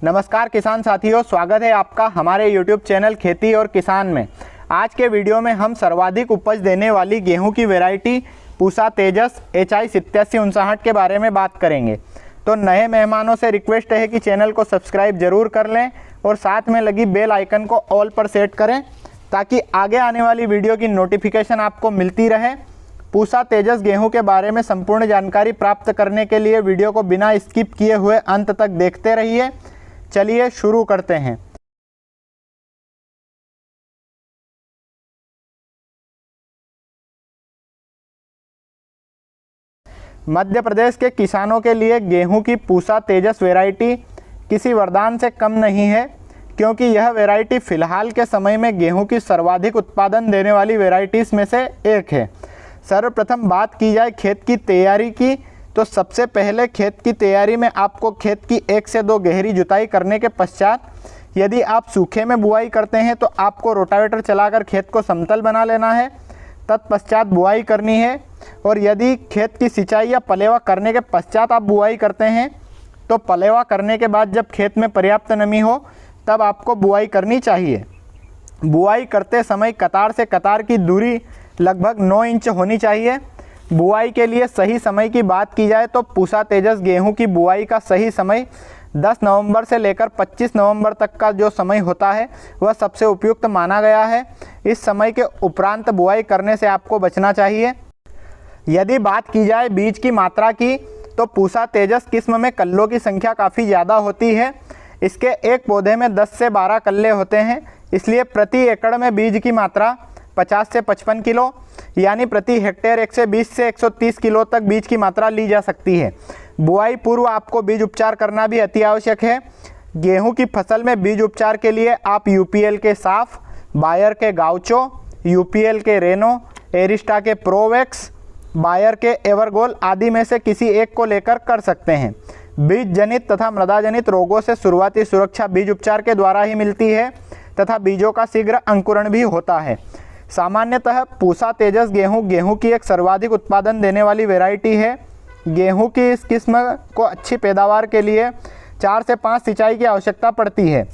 नमस्कार किसान साथियों, स्वागत है आपका हमारे YouTube चैनल खेती और किसान में। आज के वीडियो में हम सर्वाधिक उपज देने वाली गेहूं की वैरायटी पूसा तेजस HI 8759 के बारे में बात करेंगे। तो नए मेहमानों से रिक्वेस्ट है कि चैनल को सब्सक्राइब जरूर कर लें और साथ में लगी बेल आइकन को ऑल पर सेट करें ताकि आगे आने वाली वीडियो की नोटिफिकेशन आपको मिलती रहे। पूसा तेजस गेहूं के बारे में संपूर्ण जानकारी प्राप्त करने के लिए वीडियो को बिना स्किप किए हुए अंत तक देखते रहिए। चलिए शुरू करते हैं। मध्य प्रदेश के किसानों के लिए गेहूं की पूसा तेजस वैरायटी किसी वरदान से कम नहीं है, क्योंकि यह वैरायटी फिलहाल के समय में गेहूं की सर्वाधिक उत्पादन देने वाली वैरायटीज़ में से एक है। सर्वप्रथम बात की जाए खेत की तैयारी की, तो सबसे पहले खेत की तैयारी में आपको खेत की 1 से 2 गहरी जुताई करने के पश्चात, यदि आप सूखे में बुआई करते हैं तो आपको रोटावेटर चलाकर खेत को समतल बना लेना है। तत्पश्चात बुआई करनी है। और यदि खेत की सिंचाई या पलेवा करने के पश्चात आप बुआई करते हैं तो पलेवा करने के बाद जब खेत में पर्याप्त नमी हो तब आपको बुआई करनी चाहिए। बुआई करते समय कतार से कतार की दूरी लगभग 9 इंच होनी चाहिए। बुआई के लिए सही समय की बात की जाए तो पूसा तेजस गेहूं की बुआई का सही समय 10 नवंबर से लेकर 25 नवंबर तक का जो समय होता है वह सबसे उपयुक्त माना गया है। इस समय के उपरांत बुआई करने से आपको बचना चाहिए। यदि बात की जाए बीज की मात्रा की, तो पूसा तेजस किस्म में कल्लों की संख्या काफ़ी ज़्यादा होती है। इसके एक पौधे में 10 से 12 कल्ले होते हैं, इसलिए प्रति एकड़ में बीज की मात्रा 50 से 55 किलो यानी प्रति हेक्टेयर 120 से 130 किलो तक बीज की मात्रा ली जा सकती है। बुआई पूर्व आपको बीज उपचार करना भी अति आवश्यक है। गेहूं की फसल में बीज उपचार के लिए आप UPL के साफ, बायर के गाउचो, UPL के रेनो, एरिस्टा के प्रोवेक्स, बायर के एवरगोल आदि में से किसी एक को लेकर कर सकते हैं। बीज जनित तथा मृदा जनित रोगों से शुरुआती सुरक्षा बीज उपचार के द्वारा ही मिलती है तथा बीजों का शीघ्र अंकुरण भी होता है। सामान्यतः पूसा तेजस गेहूं की एक सर्वाधिक उत्पादन देने वाली वैरायटी है। गेहूं की इस किस्म को अच्छी पैदावार के लिए 4 से 5 सिंचाई की आवश्यकता पड़ती है।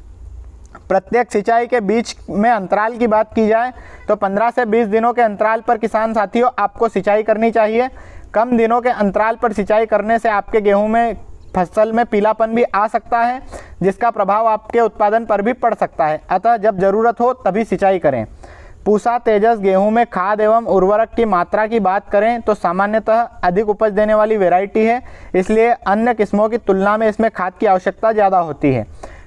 प्रत्येक सिंचाई के बीच में अंतराल की बात की जाए तो 15 से 20 दिनों के अंतराल पर किसान साथियों आपको सिंचाई करनी चाहिए। कम दिनों के अंतराल पर सिंचाई करने से आपके गेहूं में फसल में पीलापन भी आ सकता है, जिसका प्रभाव आपके उत्पादन पर भी पड़ सकता है। अतः जब ज़रूरत हो तभी सिंचाई करें। पूसा तेजस गेहूं में खाद एवं उर्वरक की मात्रा की बात करें तो सामान्यतः अधिक उपज देने वाली वैरायटी है, इसलिए अन्य किस्मों की तुलना में इसमें खाद की आवश्यकता ज़्यादा होती है।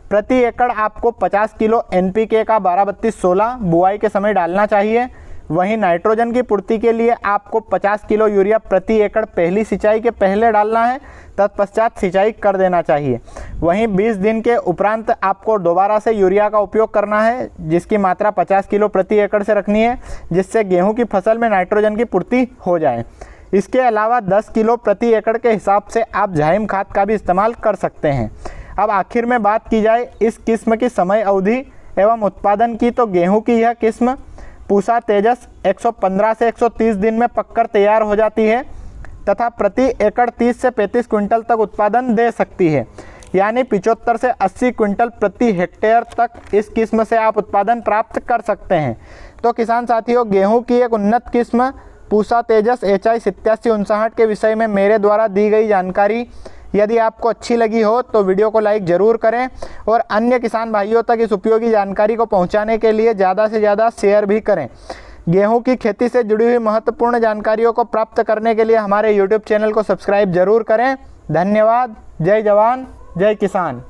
प्रति एकड़ आपको 50 किलो NPK का 12-32-16 बुआई के समय डालना चाहिए। वहीं नाइट्रोजन की पूर्ति के लिए आपको 50 किलो यूरिया प्रति एकड़ पहली सिंचाई के पहले डालना है, तत्पश्चात सिंचाई कर देना चाहिए। वहीं 20 दिन के उपरांत आपको दोबारा से यूरिया का उपयोग करना है, जिसकी मात्रा 50 किलो प्रति एकड़ से रखनी है, जिससे गेहूं की फसल में नाइट्रोजन की पूर्ति हो जाए। इसके अलावा 10 किलो प्रति एकड़ के हिसाब से आप जाइम खाद का भी इस्तेमाल कर सकते हैं। अब आखिर में बात की जाए इस किस्म की समय अवधि एवं उत्पादन की, तो गेहूं की यह किस्म पूसा तेजस 115 से 130 दिन में पककर तैयार हो जाती है तथा प्रति एकड़ 30 से 35 क्विंटल तक उत्पादन दे सकती है, यानी 75 से 80 क्विंटल प्रति हेक्टेयर तक इस किस्म से आप उत्पादन प्राप्त कर सकते हैं। तो किसान साथियों, गेहूं की एक उन्नत किस्म पूसा तेजस HI 8759 के विषय में मेरे द्वारा दी गई जानकारी यदि आपको अच्छी लगी हो तो वीडियो को लाइक ज़रूर करें और अन्य किसान भाइयों तक इस उपयोगी जानकारी को पहुंचाने के लिए ज़्यादा से ज़्यादा शेयर भी करें। गेहूं की खेती से जुड़ी हुई महत्वपूर्ण जानकारियों को प्राप्त करने के लिए हमारे YouTube चैनल को सब्सक्राइब जरूर करें। धन्यवाद। जय जवान, जय किसान।